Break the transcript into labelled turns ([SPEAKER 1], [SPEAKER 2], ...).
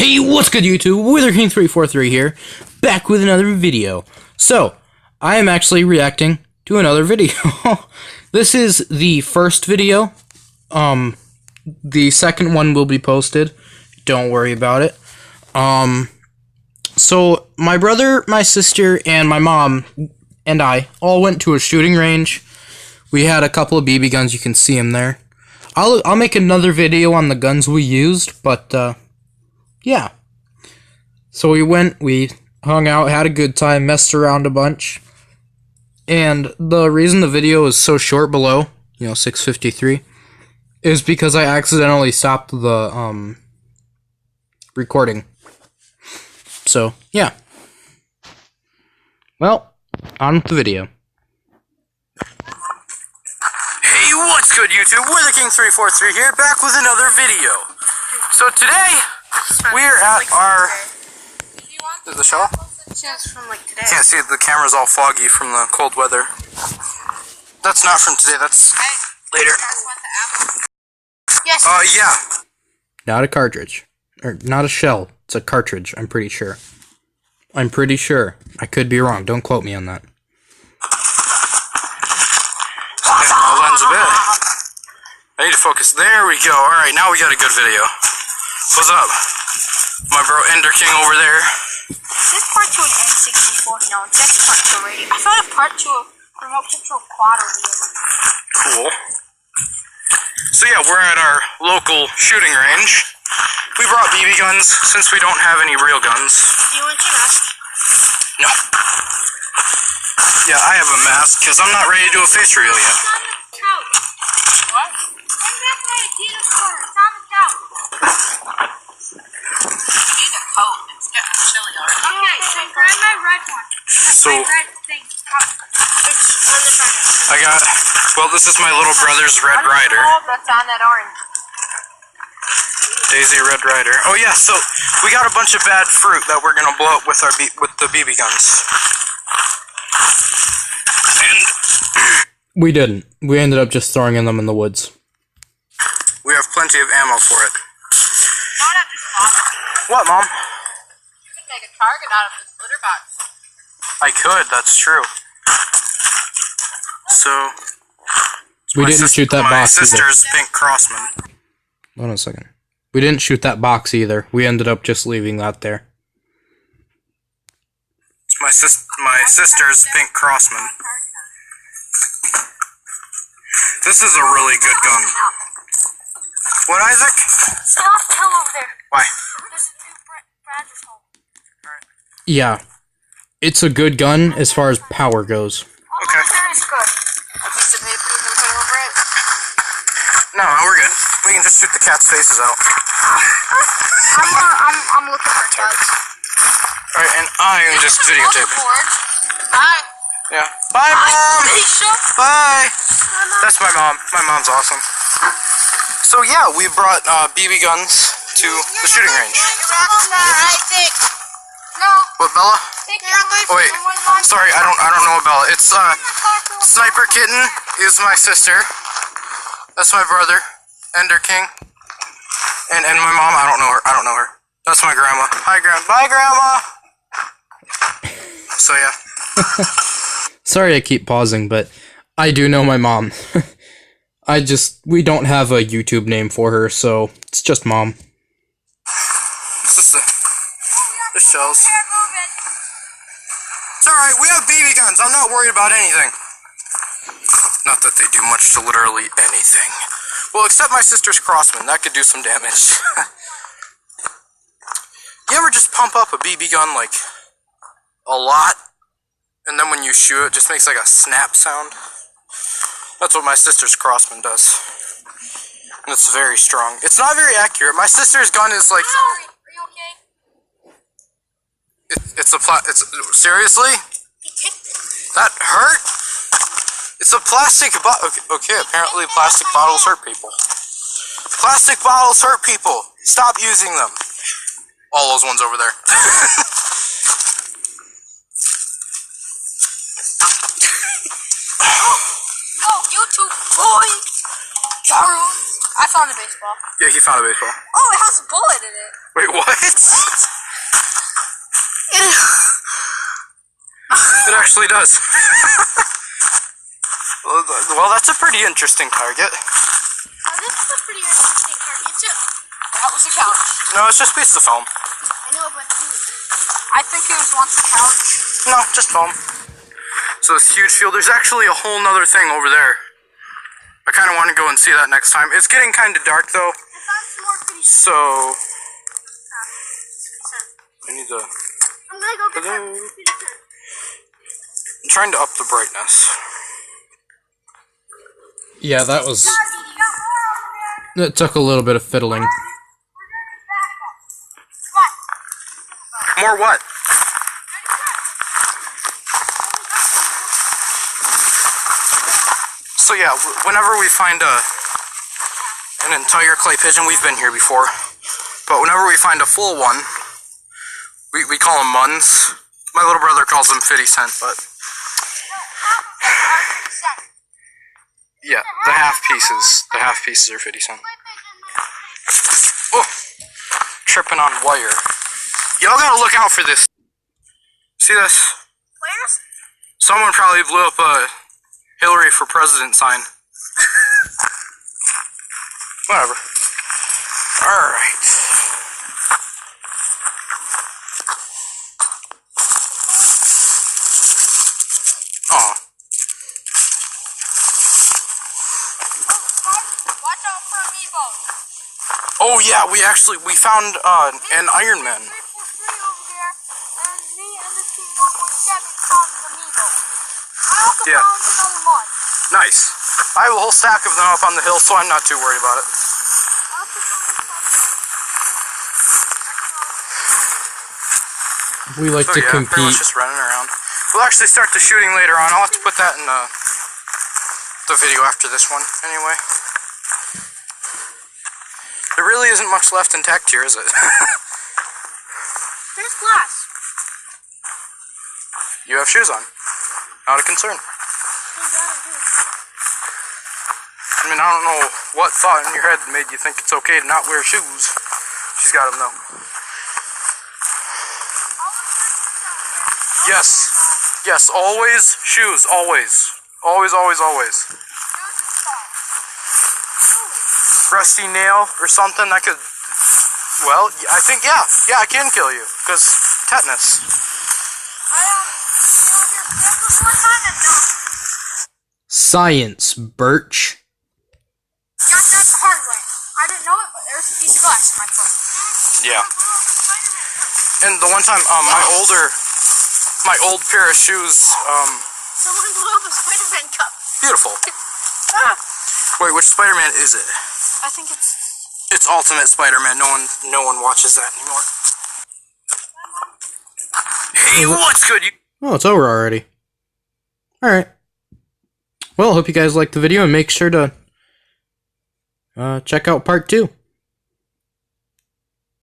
[SPEAKER 1] Hey, what's good YouTube? Enderking343 here, back with another video. So, I am actually reacting to another video. This is the first video. The second one will be posted. Don't worry about it. So, my brother, my sister, and my mom and I all went to a shooting range. We had a couple of BB guns, you can see them there. I'll make another video on the guns we used, but, yeah. So we hung out, had a good time, messed around a bunch. And the reason the video is so short below, 6:53, is because I accidentally stopped the, recording. So, yeah. Well, on with the video. Hey, what's good, YouTube? Enderking343 here, back with another video. So today, we're at our... Is the shell?
[SPEAKER 2] It's from like today.
[SPEAKER 1] Can't see it, the camera's all foggy from the cold weather. That's not from today, that's later.
[SPEAKER 2] Yes.
[SPEAKER 1] Yeah. Not a cartridge. Or, not a shell. It's a cartridge, I'm pretty sure. I'm pretty sure. I could be wrong, don't quote me on that. I'll lens a bit. I need to focus. There we go. Alright, now we got a good video. What's up? My bro Enderking over there.
[SPEAKER 2] This is part 2 of N64. No, it's actually part 2 already. I thought it was part 2 of Remote Control Quad radio.
[SPEAKER 1] Cool. So yeah, we're at our local shooting range. We brought BB guns since we don't have any real guns.
[SPEAKER 2] Do you want your mask?
[SPEAKER 1] No. Yeah, I have a mask because I'm not ready to do a face reveal yet.
[SPEAKER 2] It's on the couch. What? Bring back my Adidas coat. It's on the couch. You need a coat. It's getting chilly already. Okay, so grab my red one.
[SPEAKER 1] So,
[SPEAKER 2] my red thing. It's on the front.
[SPEAKER 1] I got, well, this is my little brother's Red Ryder.
[SPEAKER 2] That's on that orange.
[SPEAKER 1] Daisy Red Ryder. Oh yeah, so we got a bunch of bad fruit that we're gonna blow up with the BB guns. And we didn't. We ended up just throwing them in the woods. We have plenty of ammo for it.
[SPEAKER 2] Not at this box.
[SPEAKER 1] What, Mom?
[SPEAKER 2] You could make a target out of this litter box.
[SPEAKER 1] I could, that's true. So we didn't shoot that box either. My sister's pink Crossman. Hold on a second. We didn't shoot that box either. We ended up just leaving that there. It's my sister's pink Crossman. This is a really good gun. What, Isaac?
[SPEAKER 2] Stop, kill over there.
[SPEAKER 1] Why?
[SPEAKER 2] There's a new Brad's home.
[SPEAKER 1] Yeah. It's a good gun as far as power goes.
[SPEAKER 2] Okay. That is good. A piece of paper you can put over it?
[SPEAKER 1] No, we're good. We can just shoot the cat's faces out.
[SPEAKER 2] I'm looking for duds.
[SPEAKER 1] Alright, and I am just videotaping.
[SPEAKER 2] Bye.
[SPEAKER 1] Yeah. Bye, Mom! Bye! That's my mom. My mom's awesome. So yeah, we brought BB guns to the shooting range.
[SPEAKER 2] No.
[SPEAKER 1] What, Bella? Oh, wait. Sorry, I don't know Bella. It's Sniperkitten is my sister. That's my brother, Enderking. And my mom, I don't know her. That's my grandma. Hi, Grandma. Bye, Grandma! So, yeah. Sorry I keep pausing, but I do know my mom. We don't have a YouTube name for her, so it's just Mom. This is the shells. It's alright, we have BB guns. I'm not worried about anything. Not that they do much to literally anything. Well, except my sister's Crossman. That could do some damage. You ever just pump up a BB gun, like, a lot? And then when you shoot, it just makes like a snap sound? That's what my sister's Crossman does. And it's very strong. It's not very accurate. My sister's gun is like...
[SPEAKER 2] Are you okay?
[SPEAKER 1] Seriously? That hurt? It's a plastic bottle. Okay, apparently plastic bottles hurt people. Plastic bottles hurt people. Stop using them. All those ones over there.
[SPEAKER 2] Oh, YouTube boy! I found a baseball.
[SPEAKER 1] Yeah, he found a baseball.
[SPEAKER 2] Oh, it has a bullet. flooded it.
[SPEAKER 1] Wait, what? It actually does. Well, that's a pretty interesting target.
[SPEAKER 2] This is a pretty interesting target too. That was a couch.
[SPEAKER 1] No, it's just pieces of foam.
[SPEAKER 2] I know, but I think it was once a couch.
[SPEAKER 1] No, just foam. So this huge field, there's actually a whole nother thing over there. I kind of want to go and see that next time. It's getting kind of dark though. So I need to.
[SPEAKER 2] I'm gonna go get some.
[SPEAKER 1] I'm trying to up the brightness. Yeah, that was. It took a little bit of fiddling. More what? So yeah, whenever we find an entire clay pigeon, we've been here before, but whenever we find a full one, we call them muns. My little brother calls them 50 cent, but yeah, the half pieces are 50 cent. Oh, tripping on wire. Y'all gotta look out for this. See this?
[SPEAKER 2] Where's?
[SPEAKER 1] Someone probably blew up a Hillary for President sign. Whatever. Alright. Aw.
[SPEAKER 2] Watch out for amiibos.
[SPEAKER 1] Oh yeah, we found an Iron Man.
[SPEAKER 2] 343 over there, and me and the team 117 found an amiibo. I also
[SPEAKER 1] Yeah.
[SPEAKER 2] found another one.
[SPEAKER 1] Nice. I have a whole stack of them up on the hill, so I'm not too worried about it. We like to compete. Pretty much just running around. We'll actually start the shooting later on. I'll have to put that in the video after this one, anyway. There really isn't much left intact here, is it?
[SPEAKER 2] There's glass.
[SPEAKER 1] You have shoes on. Not a concern. I mean, I don't know what thought in your head made you think it's okay to not wear shoes. She's got them, though. Yes. Yes, always shoes. Always. Always, always, always. Rusty nail or something that could... Well, I think, yeah. Yeah, it can kill you. Because tetanus. Science, Birch.
[SPEAKER 2] Got that the hard way. I didn't know it, but there's a piece of glass in my foot.
[SPEAKER 1] Yeah. And the one time, my old pair of shoes,
[SPEAKER 2] Someone blew up a Spider-Man cup.
[SPEAKER 1] beautiful.
[SPEAKER 2] Ah,
[SPEAKER 1] Wait, which Spider-Man is it?
[SPEAKER 2] I think it's...
[SPEAKER 1] It's Ultimate Spider-Man. No one watches that anymore. Hey, what's good? Oh, it's over already. Alright. Well, hope you guys liked the video, and make sure to check out part 2.